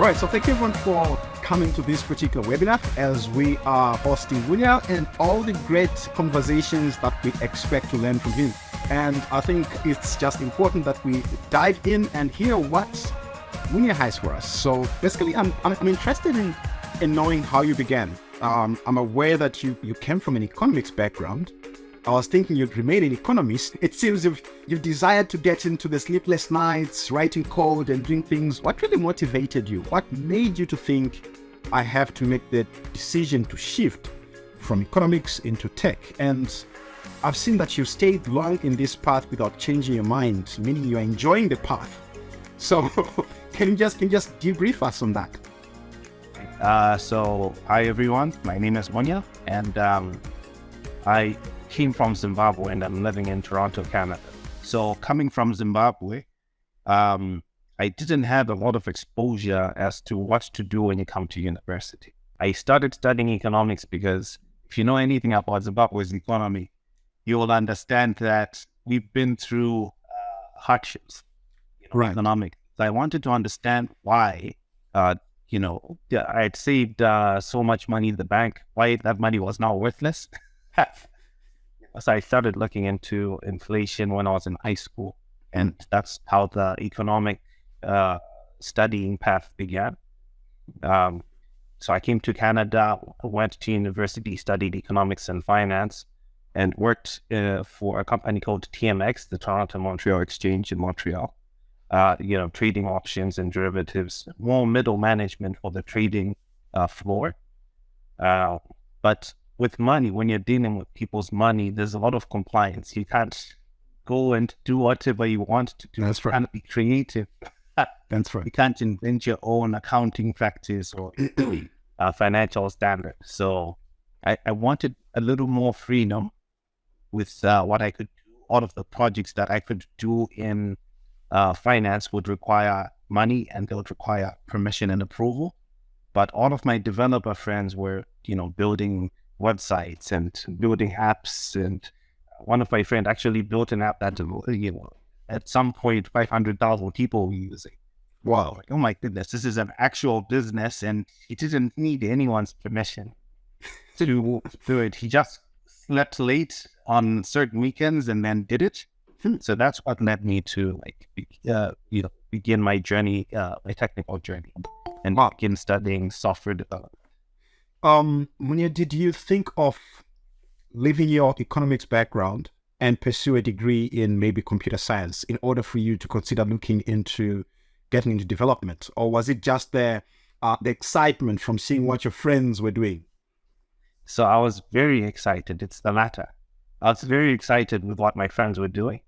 All right, so thank you everyone for coming to this particular webinar as we are hosting Muny and all the great conversations that we expect to learn from him. And I think it's just important that we dive in and hear what Muny has for us. So basically, I'm interested in knowing how you began. I'm aware that you came from an economics background. I was thinking you'd remain an economist. It seems you've desired to get into the sleepless nights, writing code and doing things. What really motivated you? What made you to think, I have to make the decision to shift from economics into tech? And I've seen that you stayed long in this path without changing your mind, meaning you're enjoying the path. So can you just debrief us on that? So hi everyone, my name is Muny, and I came from Zimbabwe and I'm living in Toronto, Canada. So coming from Zimbabwe, I didn't have a lot of exposure as to what to do when you come to university. I started studying economics because if you know anything about Zimbabwe's economy, you will understand that we've been through hardships, right. Economic. So I wanted to understand why, I'd saved so much money in the bank, why that money was now worthless. So I started looking into inflation when I was in high school, and that's how the economic studying path began. So I came to Canada, went to university, studied economics and finance, and worked for a company called TMX, the Toronto Montreal Exchange in Montreal. Trading options and derivatives, more middle management for the trading floor. But with money, when you're dealing with people's money, there's a lot of compliance. You can't go and do whatever you want to do. That's right. You can't be creative. That's right. You can't invent your own accounting practice or financial standard. So I wanted a little more freedom with what I could do. All of the projects that I could do in finance would require money and they would require permission and approval. But all of my developer friends were, building websites and building apps. And one of my friends actually built an app that, at some point, 500,000 people were using. Wow. Like, oh my goodness, this is an actual business and he didn't need anyone's permission to do it. He just slept late on certain weekends and then did it. So that's what led me to begin my journey, my technical journey, and begin studying software development. Muny, did you think of leaving your economics background and pursue a degree in maybe computer science in order for you to consider looking into getting into development? Or was it just the excitement from seeing what your friends were doing? So I was very excited. It's the latter. I was very excited with what my friends were doing.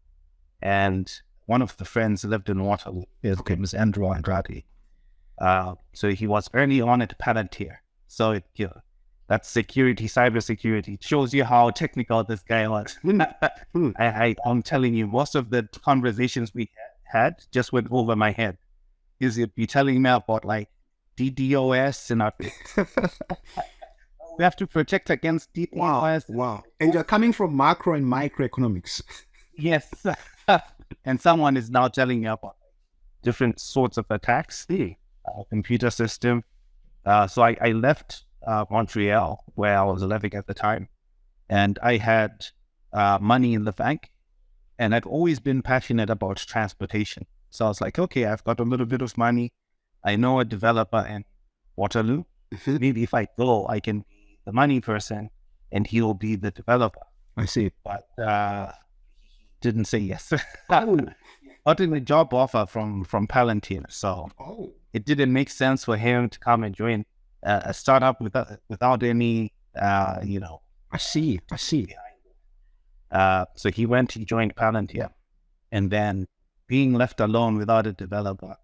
And one of the friends lived in Waterloo. His name was Andoid. So he was early on at Palantir. So that's security, cybersecurity. It shows you how technical this guy was. I'm telling you, most of the conversations we had just went over my head. He'd be telling me about like DDoS and we have to protect against DDoS. Wow. And you're coming from macro and microeconomics. Yes. And someone is now telling me about different sorts of attacks, computer system. So I left Montreal, where I was living at the time, and I had money in the bank, and I've always been passionate about transportation. So I was like, okay, I've got a little bit of money. I know a developer in Waterloo. Maybe if I go, I can be the money person, and he'll be the developer. I see. But didn't say yes. Got a job offer from Palantir, so it didn't make sense for him to come and join a startup without any, I see. So he joined Palantir, and then being left alone without a developer,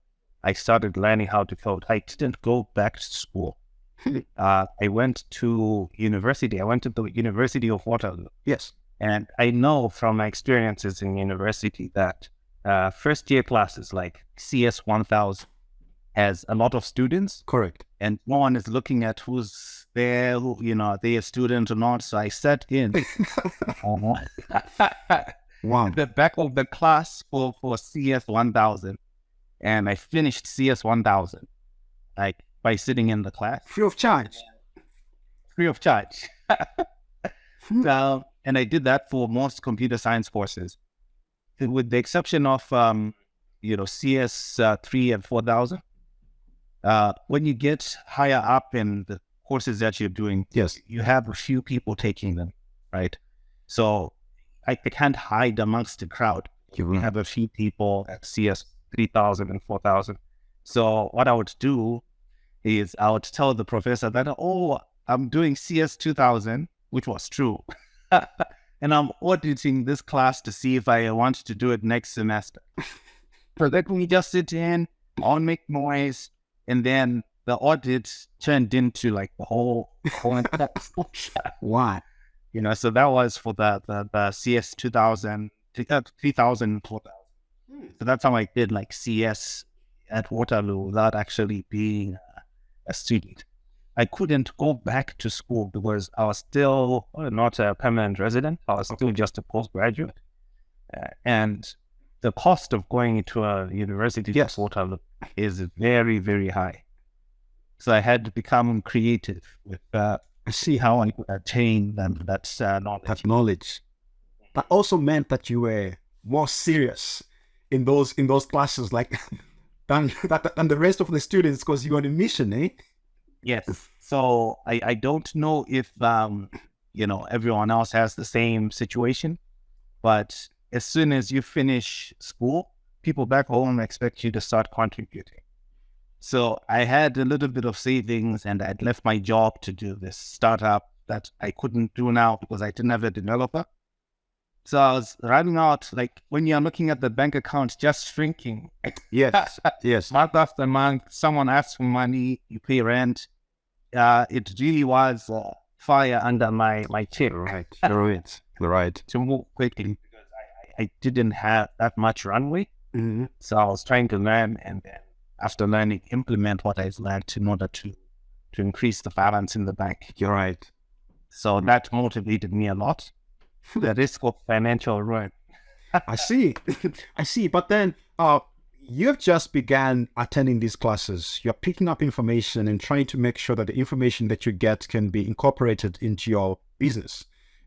I started learning how to code. I didn't go back to school. I went to university. I went to the University of Waterloo. Yes. And I know from my experiences in university that first year classes like CS 1000 has a lot of students. Correct. And no one is looking at who's there, are they a student or not. So I sat in the back of the class for CS 1000, and I finished CS 1000. like by sitting in the class Free of charge. free of charge. And I did that for most computer science courses, with the exception of CS 3 and 4000. When you get higher up in the courses that you're doing, Yes. you have a few people taking them, right? So I can't hide amongst the crowd. We have a few people at CS 3000 and 4000. So what I would do is I would tell the professor that, oh, I'm doing CS 2000, which was true. And I'm auditing this class to see if I want to do it next semester. So let me just sit in, I'll make noise, and then the audit turned into like the whole Why? so that was for the CS 2000, 3000, 4000. So that's how I did like CS at Waterloo without actually being a student. I couldn't go back to school because I was still not a permanent resident. I was still just a postgraduate. And the cost of going into a university Yes. like Waterloo is very, very high. So I had to become creative with see how I could attain that knowledge. That knowledge. That also meant that you were more serious in those classes, like than the rest of the students, because you're on a mission, eh? Yes. So I don't know if everyone else has the same situation, but as soon as you finish school, people back home expect you to start contributing. So I had a little bit of savings, and I'd left my job to do this startup that I couldn't do now because I didn't have a developer. So I was running out, like when you're looking at the bank account, just shrinking. Yes. Yes. Month after month, someone asks for money, you pay rent. It really was fire under my chair. Right. Right. To move quickly because I didn't have that much runway. Mm-hmm. So I was trying to learn, and then after learning, implement what I've learned in order to increase the balance in the bank. You're right. So that motivated me a lot. The risk of financial ruin. I see. I see. But then you've just began attending these classes. You're picking up information and trying to make sure that the information that you get can be incorporated into your business.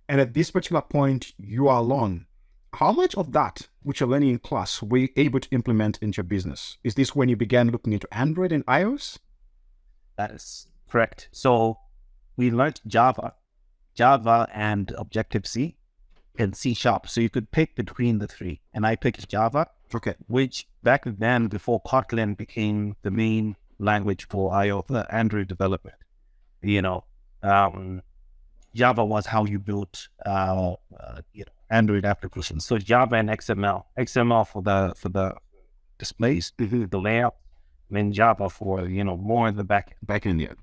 And at this particular point, you are alone. How much of that, which you're learning in class, were you able to implement into your business? Is this when you began looking into Android and iOS? That is correct. So we learned Java and Objective-C and C#. So you could pick between the three. And I picked Java, Okay. which back then, before Kotlin became the main language for Android development, Java was how you built Android applications. So Java and XML for the displays, Mm-hmm. the layout, and then Java for more in the back End, yeah.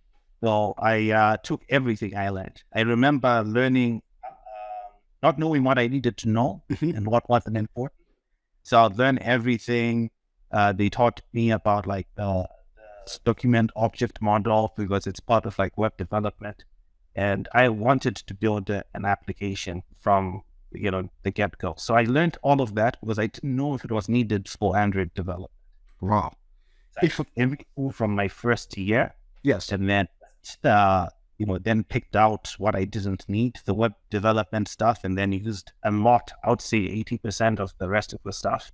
So I took everything I learned. I remember learning, not knowing what I needed to know and what wasn't important. So I learned everything. They taught me about like the document object model because it's part of like web development. And I wanted to build an application from the get-go. So I learned all of that because I didn't know if it was needed for Android development. Wow. So I took everything from my first year. Yes. And then then picked out what I didn't need, the web development stuff, and then used a lot, I would say 80% of the rest of the stuff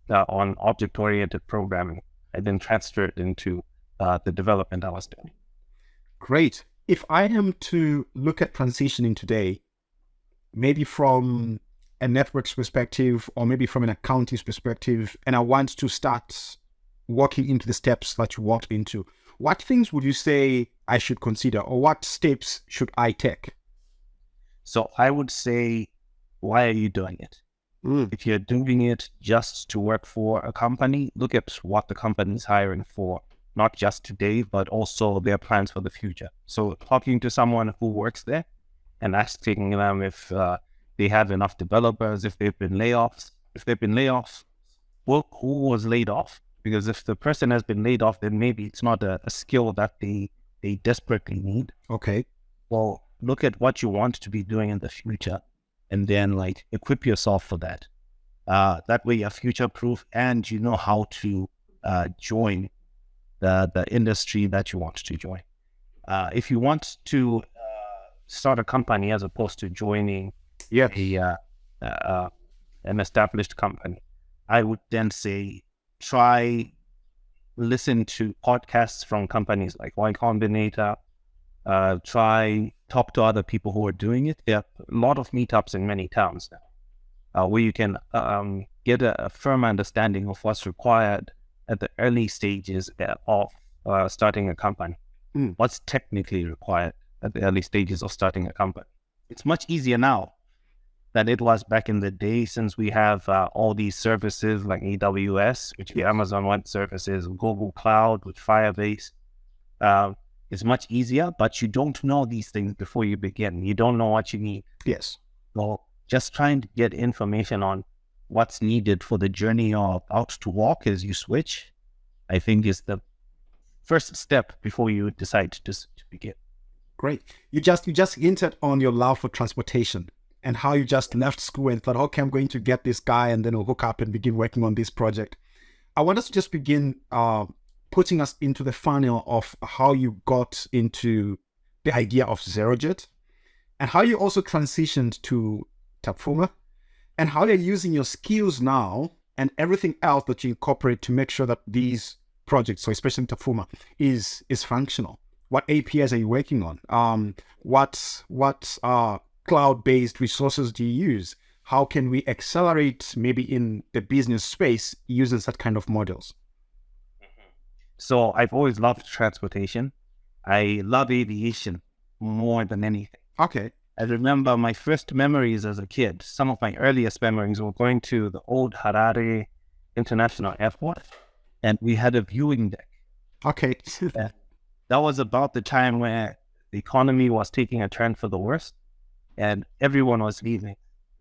on object-oriented programming. I then transferred into the development I was doing. Great. If I am to look at transitioning today, maybe from a networks perspective or maybe from an accountant's perspective, and I want to start walking into the steps that you walked into, what things would you say I should consider, or what steps should I take? So I would say, why are you doing it? If you're doing it just to work for a company, look at what the company is hiring for, not just today, but also their plans for the future. So talking to someone who works there and asking them if they have enough developers, if they've been layoffs. If they've been layoffs, well, who was laid off? Because if the person has been laid off, then maybe it's not a skill that they desperately need. Okay. Well, look at what you want to be doing in the future and then like equip yourself for that. That way you're future proof and you know how to join the industry that you want to join. If you want to start a company as opposed to joining an established company, I would then say listen to podcasts from companies like Y Combinator. Talk to other people who are doing it. There are a lot of meetups in many towns now, where you can get a firm understanding of what's required at the early stages of starting a company. What's technically required at the early stages of starting a company. It's much easier now than it was back in the day, since we have all these services like AWS, which is Amazon Web Services, Google Cloud with Firebase. It's much easier, but you don't know these things before you begin. You don't know what you need. Yes. So just trying to get information on what's needed for the journey you're out to walk as you switch, I think is the first step before you decide to begin. Great. You just hinted on your love for transportation and how you just left school and thought, okay, I'm going to get this guy and then we'll hook up and begin working on this project. I want us to just begin putting us into the funnel of how you got into the idea of ZeroJet and how you also transitioned to Tapfuma and how you're using your skills now and everything else that you incorporate to make sure that these projects, so especially Tapfuma, is functional. What APIs are you working on? What cloud-based resources do you use? How can we accelerate maybe in the business space using that kind of models? So I've always loved transportation. I love aviation more than anything. Okay. I remember my first memories as a kid. Some of my earliest memories were going to the old Harare International Airport, and we had a viewing deck. Okay. That was about the time where the economy was taking a turn for the worst and everyone was leaving.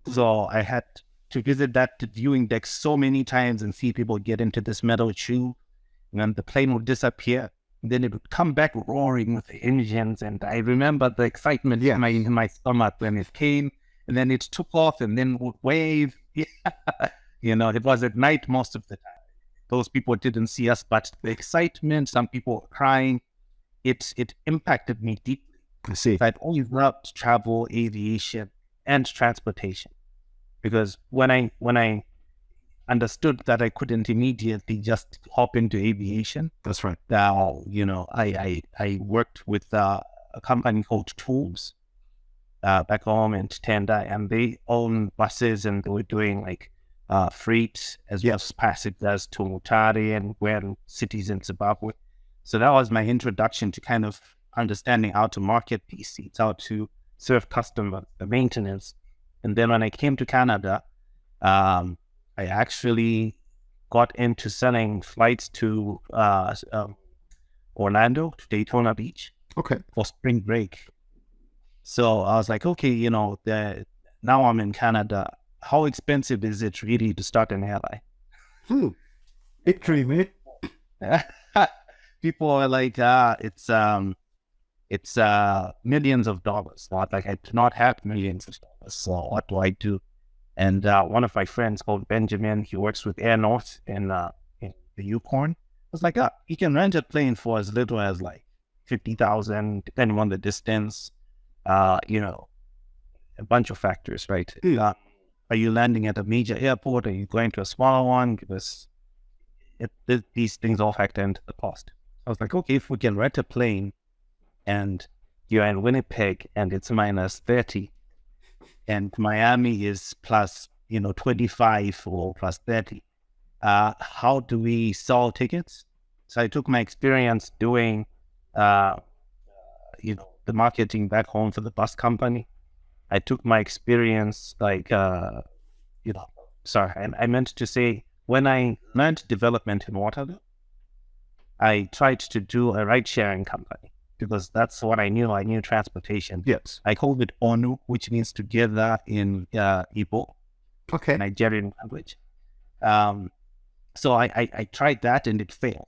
So I had to visit that viewing deck so many times and see people get into this metal tube, and then the plane would disappear. And then it would come back roaring with the engines. And I remember the excitement in my stomach when it came, and then it took off and then would wave. It was at night most of the time. Those people didn't see us, but the excitement, some people were crying. It impacted me deeply. I see. I've always loved travel, aviation, and transportation, because when I understood that I couldn't immediately just hop into aviation, that's right. I worked with a company called Tools back home in Tenda, and they own buses, and they were doing like freight as well as passengers to Mutare and where cities in Zimbabwe. So that was my introduction to kind of understanding how to market these seats, how to serve customers, the maintenance. And then when I came to Canada, I actually got into selling flights to Orlando, to Daytona Beach, for spring break. So I was like, okay, now I'm in Canada. How expensive is it really to start an airline? Victory, mate. People are like, it's millions of dollars. Not like I do not have millions of dollars. So what do I do? And one of my friends called Benjamin, he works with Air North in the Yukon. was like, you can rent a plane for as little as like 50,000, depending on the distance. A bunch of factors, right? Are you landing at a major airport? Are you going to a smaller one? Because these things all factor into the cost. I was like, okay, if we can rent a plane and you're in Winnipeg and it's -30 and Miami is plus, 25 or plus 30, how do we sell tickets? So I took my experience doing, the marketing back home for the bus company. I took my experience, I meant to say, when I learned development in Waterloo, I tried to do a ride-sharing company because that's what I knew. I knew transportation. Yes. I called it ONU, which means together in Igbo, Nigerian language. So I tried that and it failed.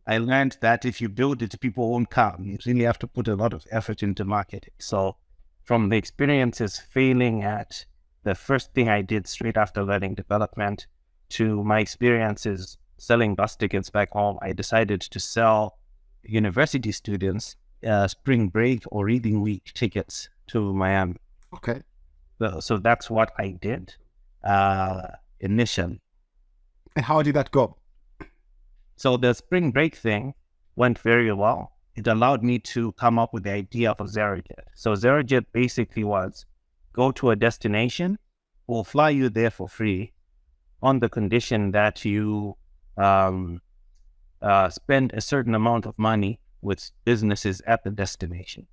I learned that if you build it, people won't come. You really have to put a lot of effort into marketing. So from the experiences failing at the first thing I did straight after learning development to my experiences selling bus tickets back home, I decided to sell university students spring break or reading week tickets to Miami. Okay. So that's what I did initially. And how did that go? So the spring break thing went very well. It allowed me to come up with the idea for ZeroJet. So ZeroJet basically was go to a destination, we'll fly you there for free on the condition that you spend a certain amount of money with businesses at the destination.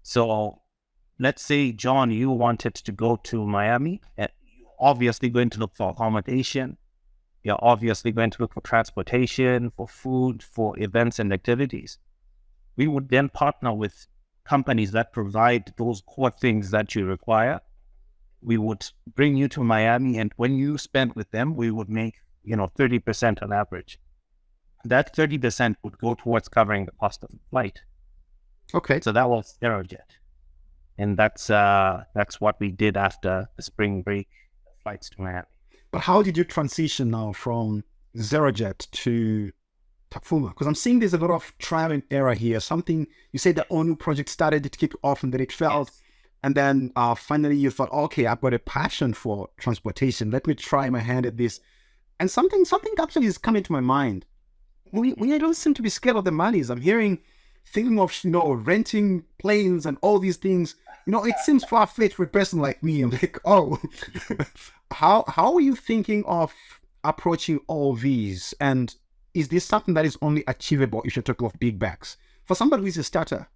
So let's say, John, you wanted to go to Miami, and you're obviously going to look for accommodation. You're obviously going to look for transportation, for food, for events and activities. We would then partner with companies that provide those core things that you require. We would bring you to Miami, and when you spend with them, we would make, 30% on average. That 30% would go towards covering the cost of the flight. Okay. So that was ZeroJet. And that's what we did after the spring break flights to Miami. But how did you transition now from ZeroJet to Tafuma? Because I'm seeing there's a lot of trial and error here. Something you said the ONU project started, it kicked off and then it failed. Yes. And then finally you thought, okay, I've got a passion for transportation. Let me try my hand at this. And something actually is coming to my mind. When I don't seem to be scared of the monies, I'm thinking of, renting planes and all these things. It seems far-fetched for a person like me. I'm like, oh, how are you thinking of approaching all these? And is this something that is only achievable if you're talking of big bags? For somebody who is a starter,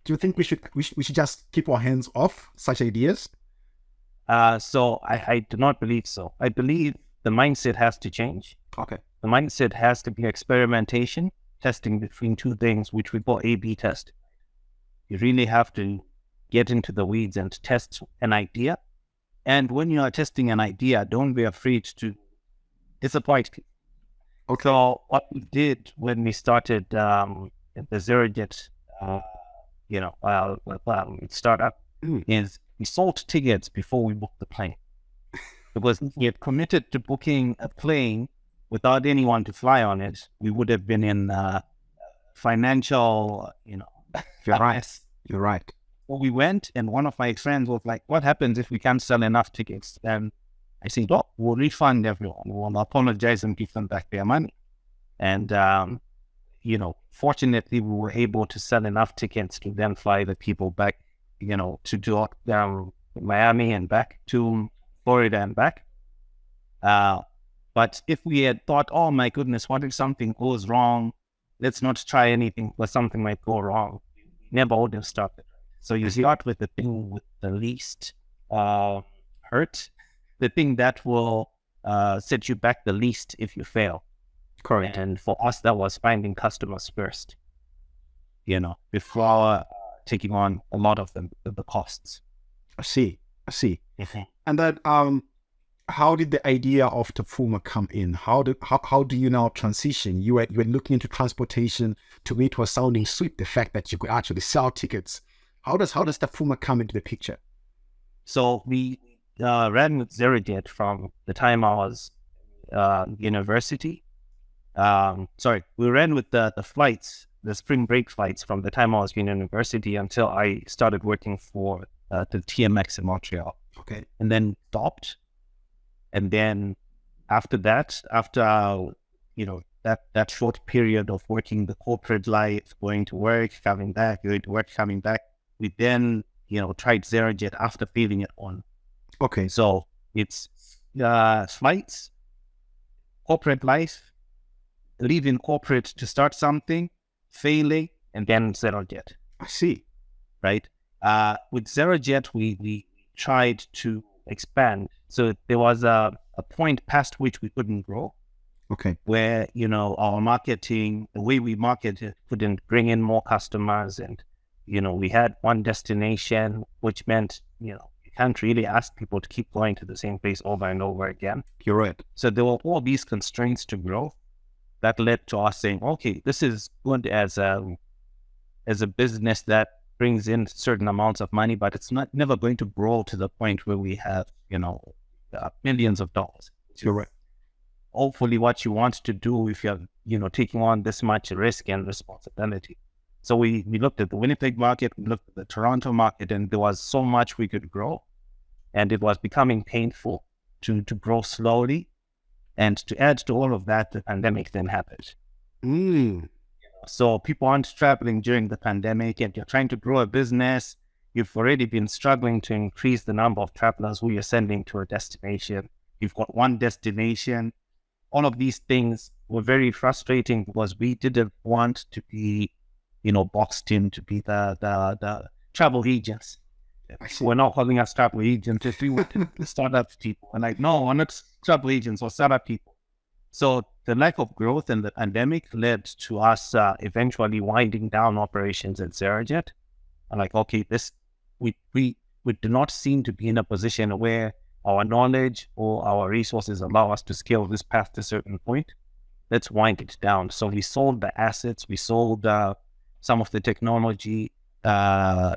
do you think we should just keep our hands off such ideas? So I do not believe so. I believe the mindset has to change. Okay. The mindset has to be experimentation, testing between two things, which we call A/B test. You really have to get into the weeds and test an idea. And when you are testing an idea, don't be afraid to disappoint people. Okay. So what we did when we started the ZeroJet, startup, is we sold tickets before we booked the plane. Because if we had committed to booking a plane without anyone to fly on it, we would have been in financial, You're right. You're right. So we went, and one of my friends was like, what happens if we can't sell enough tickets? And I said, oh, we'll refund everyone. We'll apologize and give them back their money. And, fortunately, we were able to sell enough tickets to then fly the people back, to do Miami and back to Florida and back. But if we had thought, oh my goodness, what if something goes wrong? Let's not try anything, because something might go wrong. We never would have started. So you start with the thing with the least hurt, the thing that will set you back the least if you fail. Correct. And for us, that was finding customers first, before taking on a lot of the costs. I see. Mm-hmm. And then, how did the idea of Tafuma come in? How do you now transition? You were looking into transportation. To me, it was sounding sweet, the fact that you could actually sell tickets. How does Tafuma come into the picture? So we ran with ZeroJet from the time I was university. We ran with the flights, the spring break flights, from the time I was in university until I started working for the TMX in Montreal. Okay. And then stopped. And then after that, that short period of working the corporate life, going to work, coming back, going to work, coming back, we then, tried ZeroJet after failing it on. Okay. So it's flights, corporate life, leaving corporate to start something, failing, and then ZeroJet. I see. Right? With ZeroJet, we tried to expand. So there was a point past which we couldn't grow. Okay. Where, our marketing, the way we marketed, couldn't bring in more customers. And, we had one destination, which meant, you can't really ask people to keep going to the same place over and over again. You're right. So there were all these constraints to growth that led to us saying, okay, this is good as a business that brings in certain amounts of money, but it's never going to grow to the point where we have, millions of dollars. You're right. hopefully what you want to do if you're, taking on this much risk and responsibility. So we looked at the Winnipeg market, we looked at the Toronto market, and there was so much we could grow. And it was becoming painful to grow slowly. And to add to all of that, the pandemic then happened. So people aren't traveling during the pandemic, and you're trying to grow a business. You've already been struggling to increase the number of travelers who you're sending to a destination. You've got one destination. All of these things were very frustrating because we didn't want to be, boxed in to be the travel agents. We're not calling us travel agents. If we were startup people, and like, no, we're not travel agents or startup people. So the lack of growth in the pandemic led to us eventually winding down operations at Zerajet. And like, okay, we do not seem to be in a position where our knowledge or our resources allow us to scale this past a certain point. Let's wind it down. So we sold the assets, we sold some of the technology I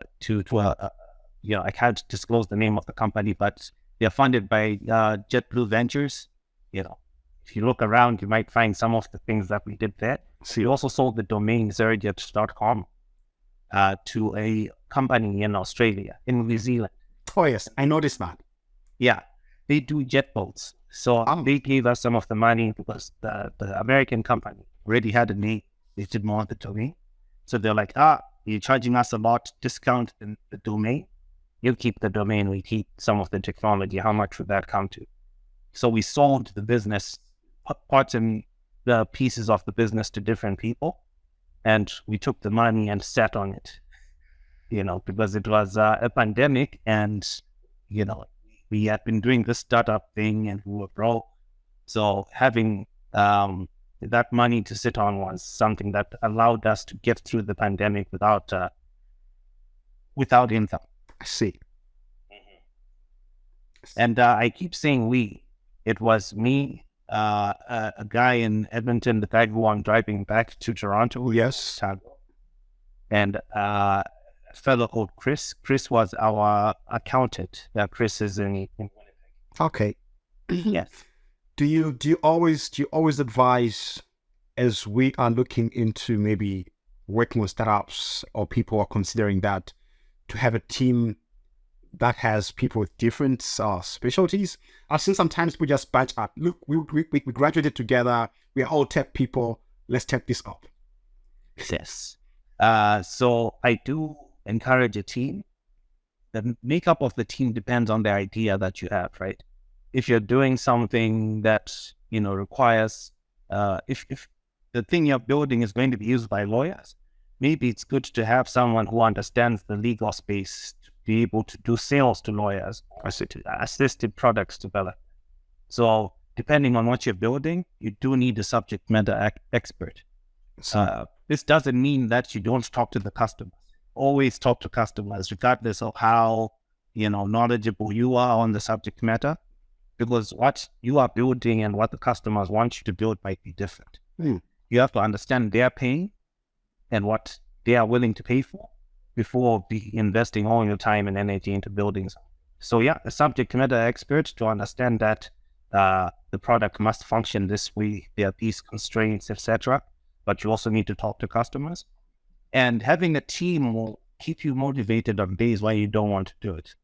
can't disclose the name of the company, but they're funded by JetBlue Ventures. If you look around, you might find some of the things that we did there. So we also sold the domain zerajet.com to a company in Australia, in New Zealand. Oh, yes. I noticed that. Yeah. They do jet boats. So they gave us some of the money because the American company already had a name. They didn't want the domain. So they're like, you're charging us a lot discount in the domain. You keep the domain, we keep some of the technology. How much would that come to? So we sold the business, parts and the pieces of the business to different people. And we took the money and sat on it, because it was a pandemic and, we had been doing this startup thing and we were broke. So having that money to sit on was something that allowed us to get through the pandemic without income. I see. And I keep saying we. It was me, a guy in Edmonton, the guy who I'm driving back to Toronto. Yes. And a fellow called Chris. Chris was our accountant. Chris is in Winnipeg. Okay. Yes. Do you always advise, as we are looking into maybe working with startups or people are considering that, to have a team that has people with different specialties? I've seen sometimes people just batch up. Look, we graduated together. We are all tech people. Let's take this up. Yes. So I do encourage a team. The makeup of the team depends on the idea that you have, right? If you're doing something that, requires, if the thing you're building is going to be used by lawyers, maybe it's good to have someone who understands the legal space to be able to do sales to lawyers or to assist in products development. So depending on what you're building, you do need a subject matter expert. This doesn't mean that you don't talk to the customers. Always talk to customers, regardless of how, knowledgeable you are on the subject matter, because what you are building and what the customers want you to build might be different. You have to understand their pain and what they are willing to pay for before investing all your time and energy into building something. So yeah, a subject matter expert to understand that the product must function this way, there are these constraints, etc. But you also need to talk to customers. And having a team will keep you motivated on days where you don't want to do it.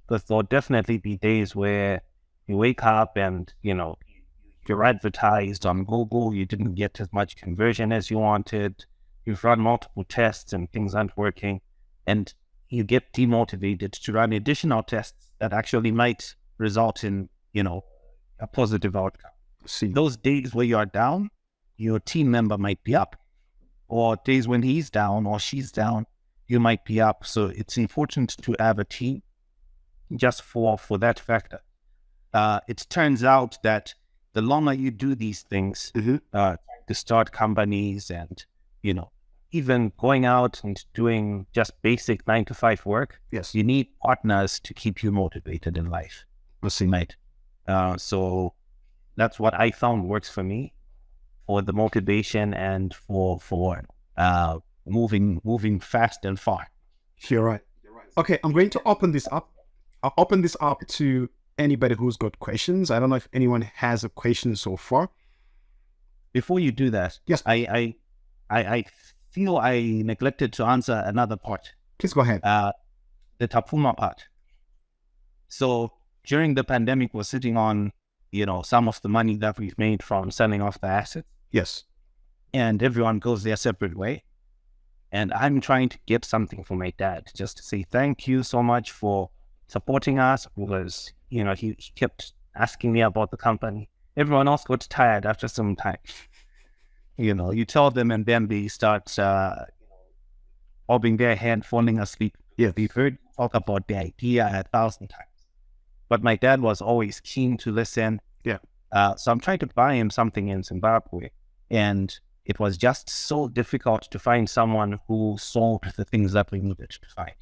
Because there'll definitely be days where you wake up and, you're advertised on Google, you didn't get as much conversion as you wanted, you've run multiple tests and things aren't working, and you get demotivated to run additional tests that actually might result in, a positive outcome. See, those days where you are down, your team member might be up. Or days when he's down or she's down, you might be up. So it's important to have a team just for that factor. It turns out that the longer you do these things, to start companies and, even going out and doing just basic 9-to-5 work, yes, you need partners to keep you motivated in life. Right? So that's what I found works for me, for the motivation and for moving fast and far. You're right. Okay, I'm going to open this up. I'll open this up to anybody who's got questions. I don't know if anyone has a question so far. Before you do that, Yes. I feel I neglected to answer another part. Please go ahead. The Tapuma part. So during the pandemic, we're sitting on, some of the money that we've made from selling off the assets. Yes. And everyone goes their separate way. And I'm trying to get something for my dad, just to say thank you so much for supporting us, because, he kept asking me about the company. Everyone else got tired after some time. You tell them and then they start bobbing their head, falling asleep. Yeah. We've heard talk about the idea 1,000 times. But my dad was always keen to listen. Yeah. So I'm trying to buy him something in Zimbabwe. And it was just so difficult to find someone who solved the things that we needed to find.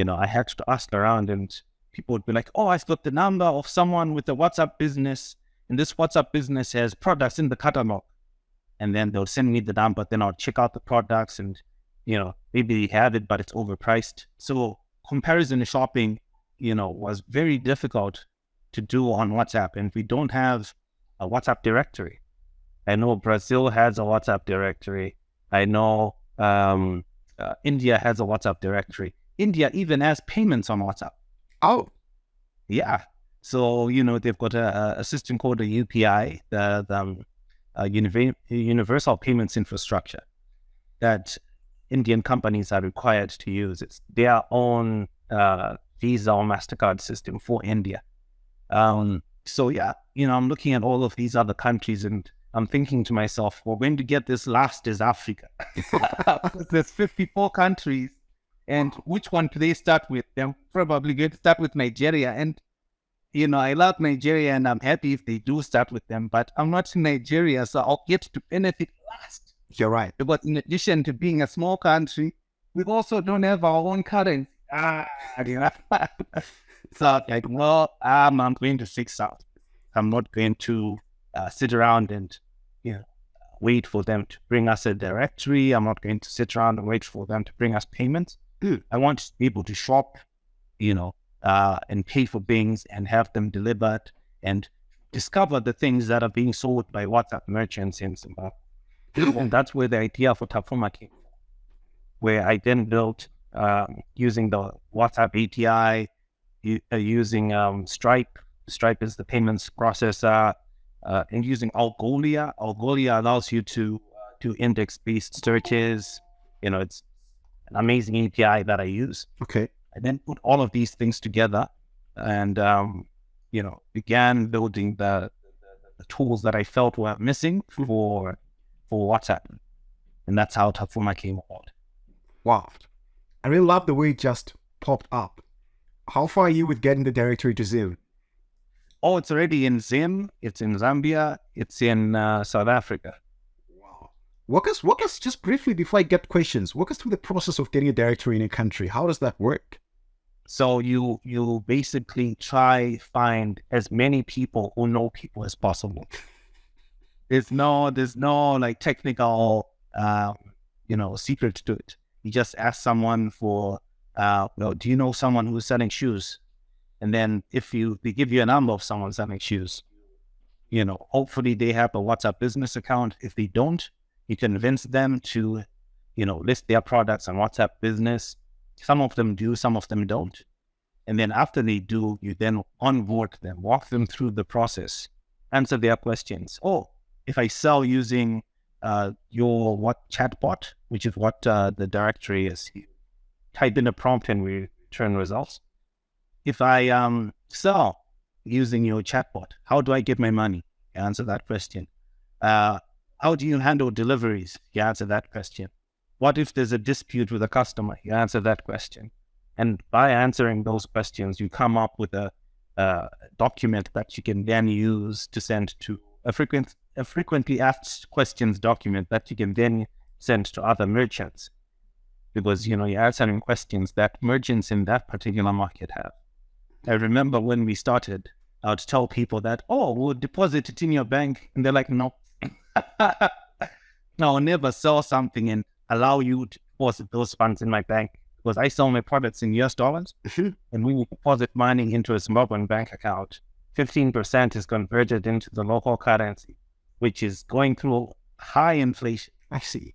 I had to ask around, and people would be like, oh, I've got the number of someone with a WhatsApp business, and this WhatsApp business has products in the catalog. And then they'll send me the number, then I'll check out the products, and, maybe they have it, but it's overpriced. So comparison shopping, was very difficult to do on WhatsApp, and we don't have a WhatsApp directory. I know Brazil has a WhatsApp directory. I know India has a WhatsApp directory. India even has payments on WhatsApp. Oh. Yeah. So, they've got a system called a UPI, the Universal Payments Infrastructure, that Indian companies are required to use. It's their own Visa or MasterCard system for India. So, yeah, I'm looking at all of these other countries and I'm thinking to myself, we're going to get this last is Africa. There's 54 countries, and which one do they start with? They're probably going to start with Nigeria. And, I love Nigeria and I'm happy if they do start with them, but I'm not in Nigeria, so I'll get to benefit last. You're right. But in addition to being a small country, we also don't have our own currency. So, I'm going to fix out. I'm not going to sit around and wait for them to bring us a directory. I'm not going to sit around and wait for them to bring us payments. I want to be able to shop, and pay for things and have them delivered and discover the things that are being sold by WhatsApp merchants in Zimbabwe. And that's where the idea for Tapuma came from, where I then built using the WhatsApp API, using Stripe. Stripe is the payments processor. And using Algolia. Algolia allows you to do index-based searches. It's an amazing API that I use. Okay. I then put all of these things together and, began building the tools that I felt were missing for WhatsApp. And that's how Tapuma came about. Wow. I really love the way it just popped up. How far are you with getting the directory to Zim? Oh, it's already in Zim, it's in Zambia, it's in South Africa. Wow. Walk us just briefly before I get questions. Walk us through the process of getting a directory in a country. How does that work? So you basically find as many people who know people as possible. There's no like technical secret to it. You just ask someone for do you know someone who's selling shoes? And then if they give you a number of someone selling shoes, hopefully they have a WhatsApp business account. If they don't, you convince them to, list their products on WhatsApp business. Some of them do, some of them don't. And then after they do, you then onboard them, walk them through the process, answer their questions. Oh, if I sell using your chatbot, which is what the directory is, you type in a prompt and we return results. If I sell using your chatbot, how do I get my money? You answer that question. How do you handle deliveries? You answer that question. What if there's a dispute with a customer? You answer that question. And by answering those questions, you come up with a document that you can then use to send to a frequently asked questions document that you can then send to other merchants. Because, you're answering questions that merchants in that particular market have. I remember when we started, I would tell people that, we'll deposit it in your bank. And they're like, no. No, I'll never sell something and allow you to deposit those funds in my bank. because I sell my products in US dollars, and when you deposit money into a Zimbabwean bank account, 15% is converted into the local currency, which is going through high inflation. I see.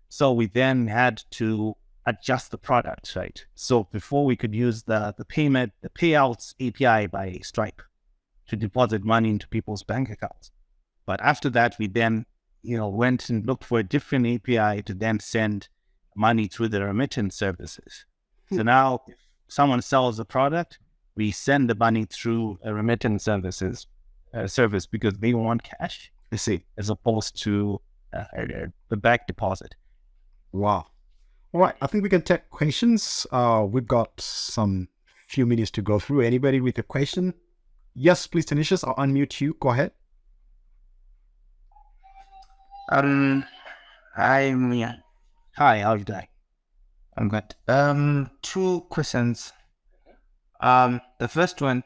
So we then had to adjust the product, right? So before we could use the payouts API by Stripe to deposit money into people's bank accounts. But after that, we then, went and looked for a different API to then send money through the remittance services. So now if someone sells a product, we send the money through a remittance service because they want cash. I see. As opposed to the bank deposit. Wow. All right. I think we can take questions. We've got some few minutes to go through. Anybody with a question? Yes, please, Tanisha. I'll unmute you. Go ahead. Hi, Muny. Hi, how are you doing? I'm good. 2 questions. The first one,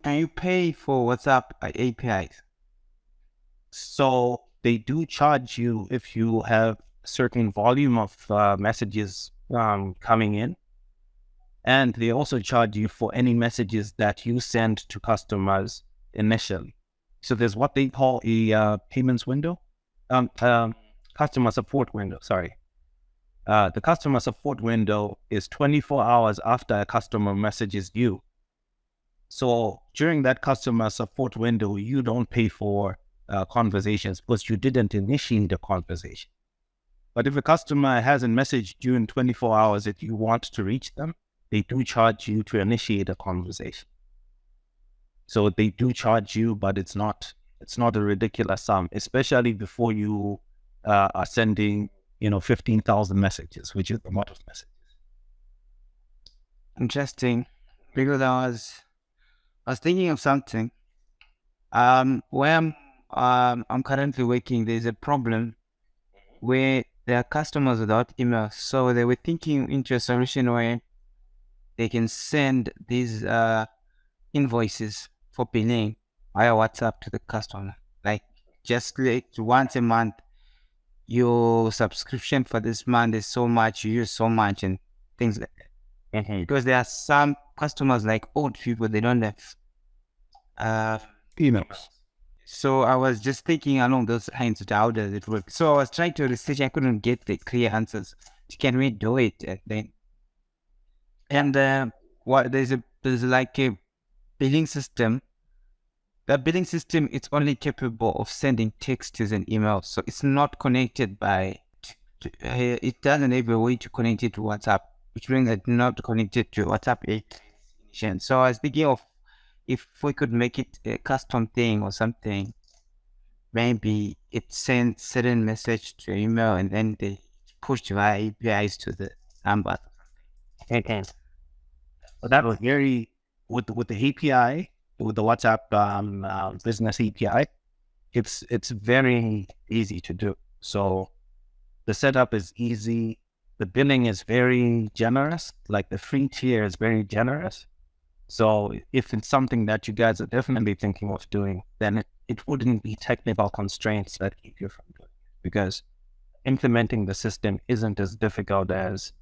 can you pay for WhatsApp APIs? So they do charge you if you have a certain volume of messages coming in. And they also charge you for any messages that you send to customers initially. So there's what they call a payments window, customer support window, sorry. The customer support window is 24 hours after a customer messages you. So during that customer support window, you don't pay for conversations because you didn't initiate the conversation. But if a customer hasn't messaged you in 24 hours that you want to reach them, they do charge you to initiate a conversation. So they do charge you, but it's not a ridiculous sum, especially before you are sending 15,000 messages, which is a lot of messages. Interesting, because I was thinking of something. Where I'm currently working, there's a problem where there are customers without email. So they were thinking into a solution where they can send these invoices for billing via WhatsApp to the customer. Like just like once a month, your subscription for this month is so much, you use so much, and things like that. Because there are some customers, like old people, they don't have Emails. So I was just thinking along those lines, how does it work? So I was trying to research, I couldn't get the clear answers. Can we do it? And there's like a billing system. The billing system, it's only capable of sending texts and emails. So it's not connected it doesn't have a way to connect it to WhatsApp, which means it's not connected to WhatsApp API. So I was thinking of if we could make it a custom thing or something, maybe it sends certain message to email and then they push via APIs to the number. Okay. Well, that was very, with the API, with the WhatsApp business API, it's very easy to do. So the setup is easy. The billing is very generous. Like the free tier is very generous. So if it's something that you guys are definitely thinking of doing, then it wouldn't be technical constraints that keep you from doing it, because implementing the system isn't as difficult as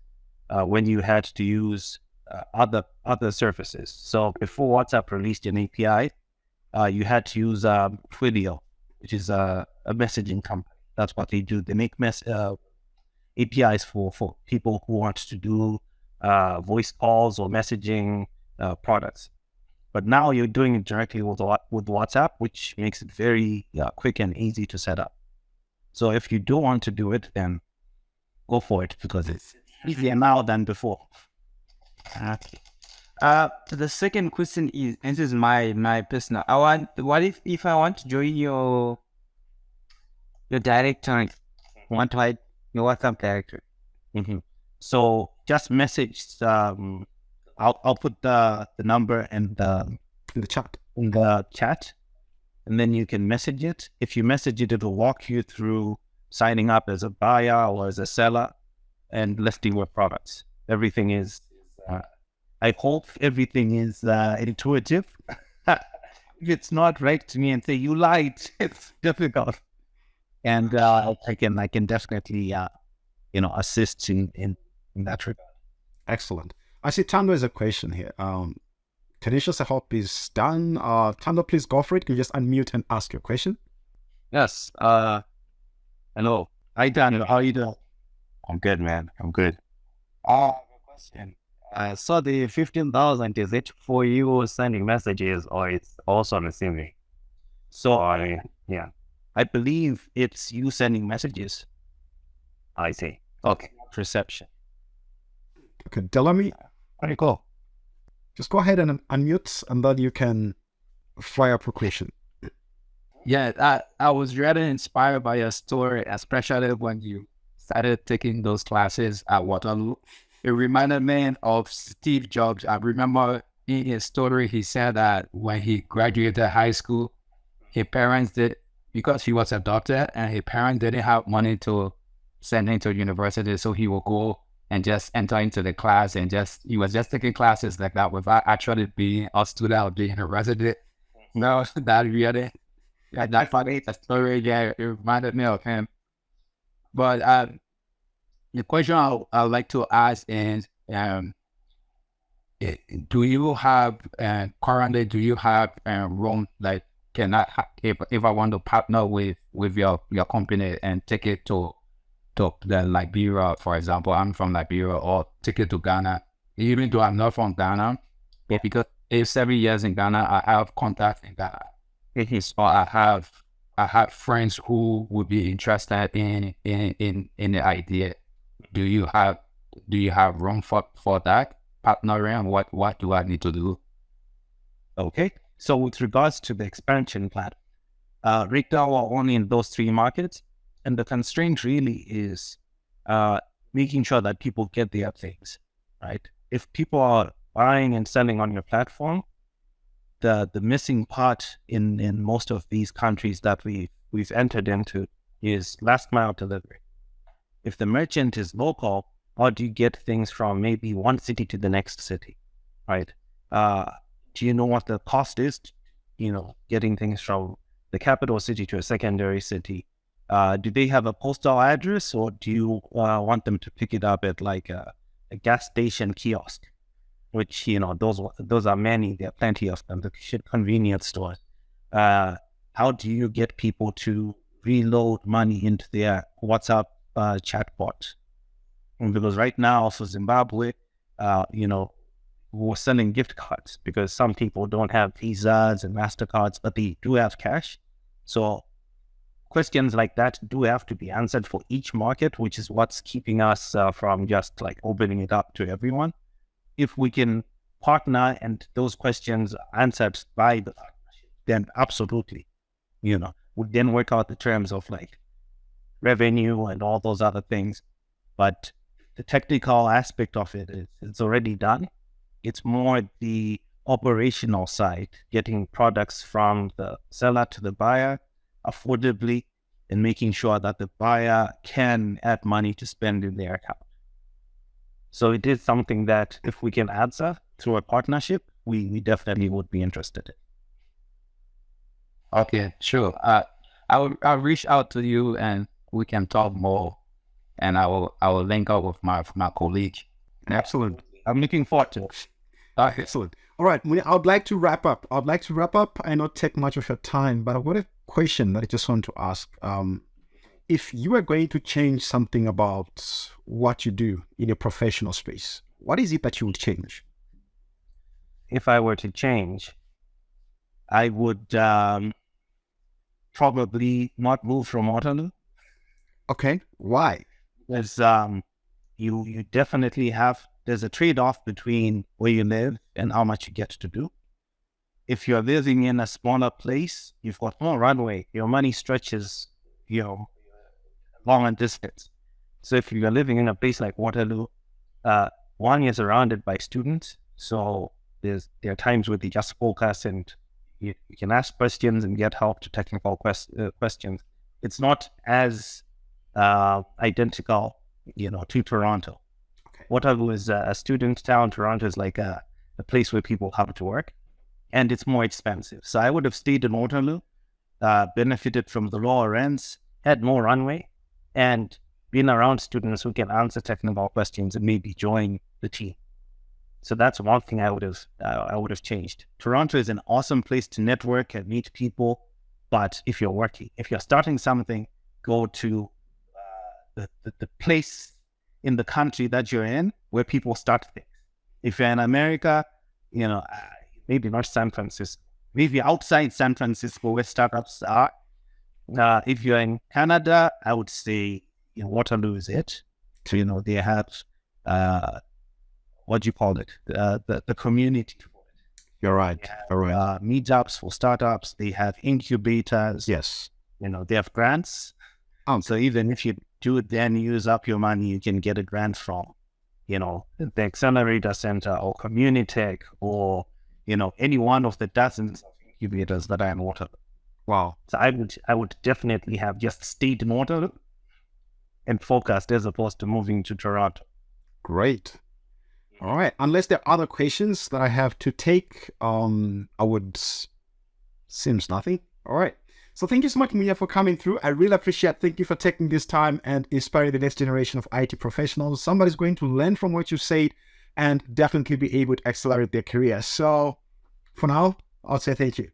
when you had to use other services. So before WhatsApp released an API, you had to use Twilio, which is a messaging company. That's what they do. They make APIs for people who want to do voice calls or messaging products. But now you're doing it directly with WhatsApp, which makes it very quick and easy to set up. So if you do want to do it, then go for it, because it's easier now than before. Okay. The second question is, and this is my personal. What if I want to join your directory? Want to hide your WhatsApp directory? So just message. I'll put the number and in the chat, and then you can message it. If you message it, it'll walk you through signing up as a buyer or as a seller and listing your products. Everything is. I hope everything is intuitive. If it's not, write to me and say you lied. It's difficult, and I can definitely assist in that regard. Excellent. I see Tando has a question here. Tanisha's, I hope, is done. Tando, please go for it. Can you just unmute and ask your question? Yes. Hello. Hi, Daniel. How are you doing? I'm good, man. I'm good. Question. I saw the 15,000. Is it for you sending messages or it's also receiving? So, yeah, I believe it's you sending messages. I see. Okay. Reception. Okay, Delamy, Very cool. just go ahead and unmute, and then you can fire up a question. Yeah, I was really inspired by your story, especially when you started taking those classes at Waterloo. It reminded me of Steve Jobs. I remember in his story, he said that when he graduated high school, his parents did, because he was adopted, and his parents didn't have money to send him to university, so he would go and just enter into the class and he was just taking classes like that without actually being a student or being a resident. No, that really, that funny story, yeah, it reminded me of him. But the question I'd like to ask is, do you have currently? Do you have room, like, can I if I want to partner with your company and take it to the Liberia, for example? I'm from Liberia, or take it to Ghana, even though I'm not from Ghana, but because it's 7 years in Ghana, I have contacts in Ghana. So I have friends who would be interested in the idea. Do you have room for that partnering? What do I need to do? Okay. So with regards to the expansion plan, right now we're only in those 3 markets, and the constraint really is making sure that people get their things, right? If people are buying and selling on your platform, the missing part in most of these countries that we've entered into is last mile delivery. If the merchant is local, how do you get things from maybe one city to the next city, right? Do you know what the cost is, getting things from the capital city to a secondary city? Do they have a postal address, or do you want them to pick it up at like a gas station kiosk? Which, those are many. There are plenty of them. The convenience stores. How do you get people to reload money into their WhatsApp chatbot? Because right now for Zimbabwe, we're selling gift cards because some people don't have Visas and MasterCards, but they do have cash. So questions like that do have to be answered for each market, which is what's keeping us from just like opening it up to everyone. If we can partner and those questions are answered by the partnership, then absolutely, we then work out the terms of like revenue and all those other things. But the technical aspect of it it's already done. It's more the operational side, getting products from the seller to the buyer affordably and making sure that the buyer can add money to spend in their account. So it is something that if we can answer through a partnership, we definitely would be interested in. Okay, sure. I'll reach out to you and we can talk more, and I will link up with my colleague. Excellent. I'm looking forward to it. Excellent. All right, Muny, I'd like to wrap up. I not take much of your time, but I've got a question that I just want to ask. If you were going to change something about what you do in your professional space, what is it that you would change? If I were to change, I would probably not move from Waterloo. Okay, why? Because you definitely there's a trade-off between where you live and how much you get to do. If you're living in a smaller place, you've got more runway. Your money stretches, long and distance. So if you're living in a place like Waterloo, one, you're surrounded by students. So there are times where they just focus and you can ask questions and get help to technical questions. It's not as identical, to Toronto. Okay. Waterloo is a student town. Toronto is like a place where people have to work, and it's more expensive. So I would have stayed in Waterloo, benefited from the lower rents, had more runway, and being around students who can answer technical questions and maybe join the team. So that's one thing I would have changed. Toronto is an awesome place to network and meet people, but if you're starting something, go to the place in the country that you're in where people start things. If you're in America, maybe not San Francisco, maybe outside San Francisco where startups are. If you're in Canada, I would say Waterloo is it. So, they have, what do you call it? The community for it. You're right. All right. Meetups for startups. They have incubators. Yes. They have grants. So even if you do then use up your money, you can get a grant from, the Accelerator Center or Communitech or, any one of the dozens of incubators that are in Waterloo. Wow. So I would definitely have just stayed in Waterloo and focused as opposed to moving to Toronto. Great. All right. Unless there are other questions that I have to take, seems nothing. All right. So thank you so much, Muny, for coming through. I really appreciate. Thank you for taking this time and inspiring the next generation of IT professionals. Somebody's going to learn from what you said and definitely be able to accelerate their career. So for now, I'll say thank you.